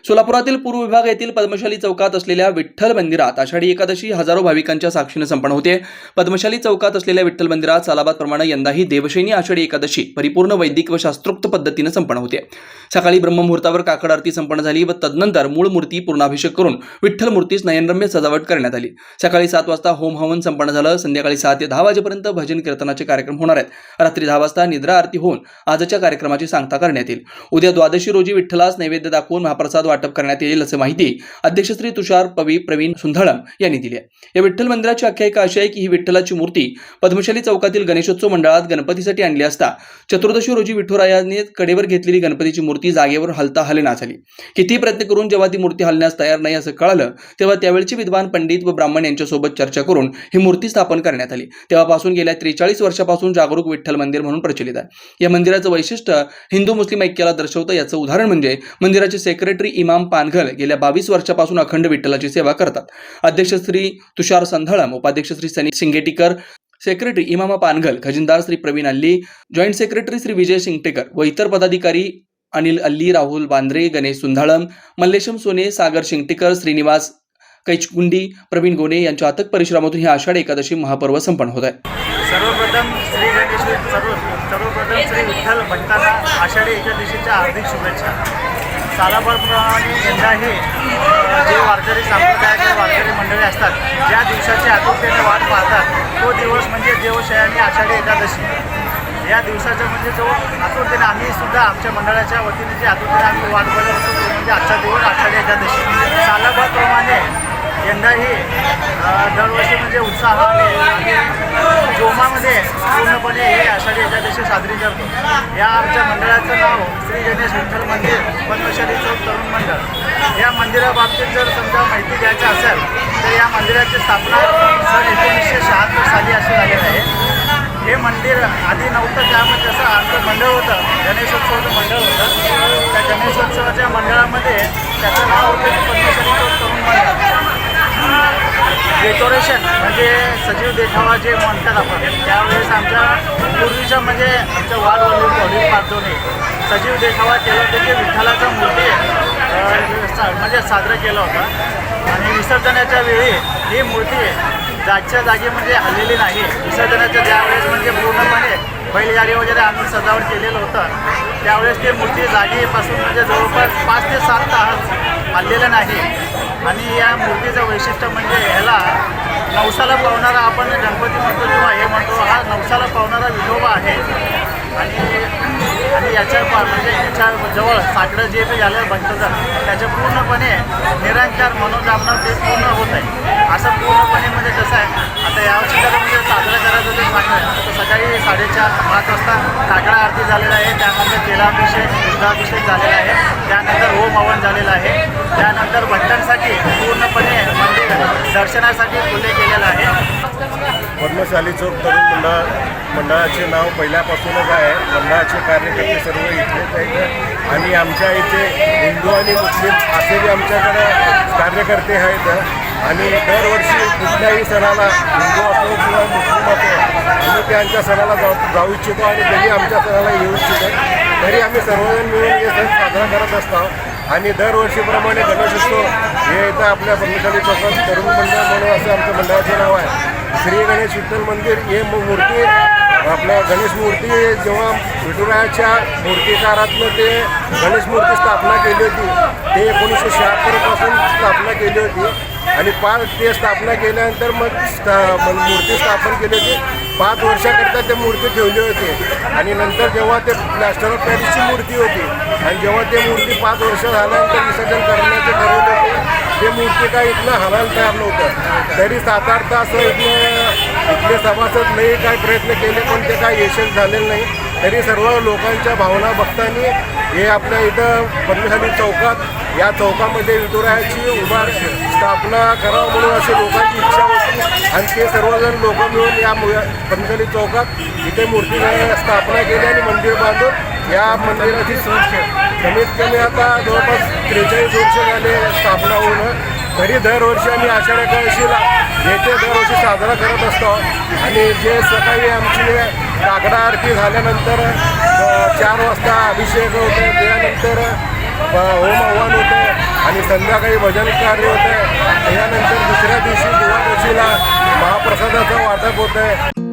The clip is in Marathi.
सोलापुरातील पूर्व विभाग येथील पद्मशाली चौकात असलेल्या विठ्ठल मंदिरात आषाढी एकादशी हजारो भाविकांच्या साक्षीने संपन्न होते। पद्मशाली चौकात असलेल्या विठ्ठल मंदिरात सालाबादप्रमाणे यंदाही देवशयनी आषाढी एकादशी परिपूर्ण वैदिक व शास्त्रोक्त पद्धतीने संपन्न होते। सकाळी ब्रह्ममुहूर्तावर काकड आरती संपन्न झाली व तदनंतर मूळ मूर्ती पूर्णाभिषेक करून विठ्ठल मूर्तीस नयनरम्य सजावट करण्यात आली। सकाळी 7 वाजता होम हवन संपन्न झालं। संध्याकाळी 7 ते 10 वाजेपर्यंत भजन कीर्तनाचे कार्यक्रम होणार आहेत। रात्री 10 वाजता निद्रा आरती होऊन आजच्या कार्यक्रमाची सांगता करण्यात येईल। उद्या द्वादशी रोजी विठ्ठलास नैवेद्य दाखवून महाप्रसाद वाटप करण्यात येईल असे माहिती अध्यक्ष श्री तुषार प्रवीण सुंधळम यांनी दिली आहे। या विठ्ठल मंदिराची आख्यायिका अशी आहे की ही विठ्ठलाची मूर्ती पद्मशाली चौकातील गणेशोत्सव मंडळात गणपतीसाठी आणली असता चतुर्दशी रोजी विठुरायाने कडेवर घेतलेली गणपतीची मूर्ती जागेवर हलता हलेना झाली। किती प्रयत्न करून जेव्हा ती मूर्ती हलण्यास तयार नाही असं कळालं तेव्हा त्यावेळचे विद्वान पंडित व ब्राह्मण यांच्यासोबत चर्चा करून ही मूर्ती स्थापन करण्यात आली। तेव्हापासून गेल्या 43 वर्षापासून जागरूक विठ्ठल मंदिर म्हणून प्रचलित आहे। या मंदिराचं वैशिष्ट्य हिंदू मुस्लिम ऐक्याला दर्शवतं। याचं उदाहरण म्हणजे मंदिराचे सेक्रेटरी इमाम पानघल गेल्या 22 वर्षापासून अखंड विठ्ठलाची सेवा करतात। अध्यक्ष श्री तुषार संधळम, उपाध्यक्ष श्री सनी सिंगेटीकर, सेक्रेटरी इमामा पानघल, खजिनदार श्री प्रवीण अल्ली, जॉईंट सेक्रेटरी श्री विजय सिंगटेकर व इतर पदाधिकारी अनिल अल्ली, राहुल बांद्रे, गणेश सुंधाळम, मल्लेशम सोने, सागर शिंगटेकर, श्रीनिवास कैचकुंडी, प्रवीण गोने यांच्या अथक परिश्रमातून ही आषाढ एकादशी महापर्व संपन्न होत आहे। सर्वप्रथम श्री विठ्ठल भक्तांना आषाढी एकादशीच्या हार्दिक शुभेच्छा। सालाबादप्रमाणे यंदाही जे वारकरी संप्रदायाचे वारकरी मंडळी असतात, ज्या दिवसाची आतुरतेने वाट पाहतात तो दिवस म्हणजे देवशयनी आषाढी एकादशी। या दिवसाच्या म्हणजे जो आतुरतेने आम्ही सुद्धा आमच्या मंडळाच्या वतीने जे आतुरतेने आम्ही वाट बघत असतो तो म्हणजे आजचा दिवस आषाढी एकादशी। सालाबादप्रमाणे यंदाही दरवर्षी म्हणजे उत्साहाने जोमामध्ये पूर्णपणे हे आषाढी एकादशी साजरी करतो। या आमच्या मंडळाचं नाव श्री गणेश विठ्ठल मंदिर पद्मशाली चौक तरुण मंडळ। या मंदिराबाबतीत जर समजा माहिती द्यायची असेल तर या मंदिराची स्थापना सन 1976 साली अशी झालेली आहे। हे मंदिर आधी नव्हतं, त्यामध्ये जसं आमचं मंडळ होतं, गणेशोत्सवाचं मंडळ होतं, त्या गणेशोत्सवाच्या मंडळामध्ये त्याचं नाव होतं पद्मशाली चौक तरुण मंडळ। डेकोरेशन म्हणजे सजीव देखावा जे म्हणतात आपण, त्यावेळेस आमच्या पूर्वीच्या म्हणजे आमच्या वडील पार्टोने सजीव देखावा केला होता की विठ्ठलाचा मूर्ती म्हणजे साजरा केला होता। आणि विसर्जनाच्या वेळी ही मूर्ती जागच्या जागी म्हणजे हललेली नाही। विसर्जनाच्या ज्यावेळेस म्हणजे पूर्णपणे बैलगाडी वगैरे आम्ही सजावट केलेलं होतं, त्यावेळेस ती मूर्ती जागेपासून म्हणजे जवळपास 5 ते 7 तास हललेलं नाही। आणि या मूर्तीचं वैशिष्ट्य म्हणजे ह्याला नवसाला पावणारा आपण गणपती म्हणतो किंवा हे म्हणतो, हा नवसाला पावणारा विठोबा आहे। आणि याच्या म्हणजे याच्या जवळ साकडं जे काही झालं भक्तजन त्याच्या पूर्णपणे निरंकार मनोकामना ते पूर्ण होत आहे। असं पूर्णपणे म्हणजे कसं आहे, आता यावर्षी जर म्हणजे साजरा करायचं जर सांगितलं तर सकाळी 4:30-5 वाजता काकडा आरती झालेला आहे, त्यानंतर तेलाभिषेक दुधाभिषेक झालेला आहे, त्यानंतर होम हवन झालेलं आहे, त्यानंतर भक्तांसाठी पूर्णपणे मंदिर दर्शनासाठी खुले केलेलं आहे। पद्मशाली चौक तरुण मंडळाचे नाव पहिल्यापासूनच आहे। मंडळाचे कार्यकर्ते सर्व इथलेच आहेत आणि आमच्या इथे हिंदू आणि मुस्लिम असे बी आमच्याकडे कार्यकर्ते आहेत। आणि दरवर्षी कुठल्याही सणाला हिंदू असो किंवा मुस्लिम असो आम्ही त्यांच्या सणाला जाऊ इच्छितो आणि त्यांनी आमच्या सणाला येऊ इच्छितो, तरी आम्ही सर्वजण मिळून हे सण साजरा करत असतो। आणि दरवर्षीप्रमाणे गणेशोत्सव हे इथं आपल्या पद्मशाली चौकात तरुण मंडळ म्हणून असं आमचं मंडळाचे नाव आहे। श्री गणेश विठ्ठल मंदिर हे मूर्ती आपल्या गणेश मूर्ती जेव्हा विठुरायाच्या मूर्तिकारातनं ते गणेश मूर्ती स्थापना केली होती, ते 1976 पासून स्थापना केली होती। आणि ते स्थापना केल्यानंतर मग मूर्ती स्थापन केली होती। 5 वर्षाकरता ते मूर्ती ठेवली होती आणि नंतर जेव्हा ते प्लॅस्टर ऑफ पॅरिसची मूर्ती होती आणि जेव्हा ते मूर्ती 5 वर्ष झाल्यानंतर विसर्जन करण्याचे ठरवले होते, ते मूर्ती काय इथनं हलायला तयार नव्हतं। तरी 7-8 तास इथले सभासद लई काय प्रयत्न केले पण ते काय यशस्वी झालेलं नाही। तरी सर्व लोकांच्या भावना भक्तांनी हे आपल्या इथं पद्मशाली चौकात या चौकामध्ये विठुरायाची स्थापना करावं म्हणून अशी लोकांची इच्छा होती आणि ते सर्वजण लोक मिळून या पद्मशाली चौकात इथे मूर्ती स्थापना केली आणि मंदिर बांधून या मंदिराची कमीत कमी आता जवळपास 43 वर्ष झाले स्थापना होऊन। तरी दरवर्षी आम्ही आषाढी एकादशीला येथे दरवर्षी साजरा करत असतो। आणि जे सकाळी आमची काकडा आरती झाल्यानंतर 4 वाजता अभिषेक होतो, त्यानंतर होम आव्हान होतं आणि संध्याकाळी भजन कार्य होतं आहे. त्याच्यानंतर दुसऱ्या दिवशी दिवादशीला महाप्रसादाचं वाटप होतं आहे.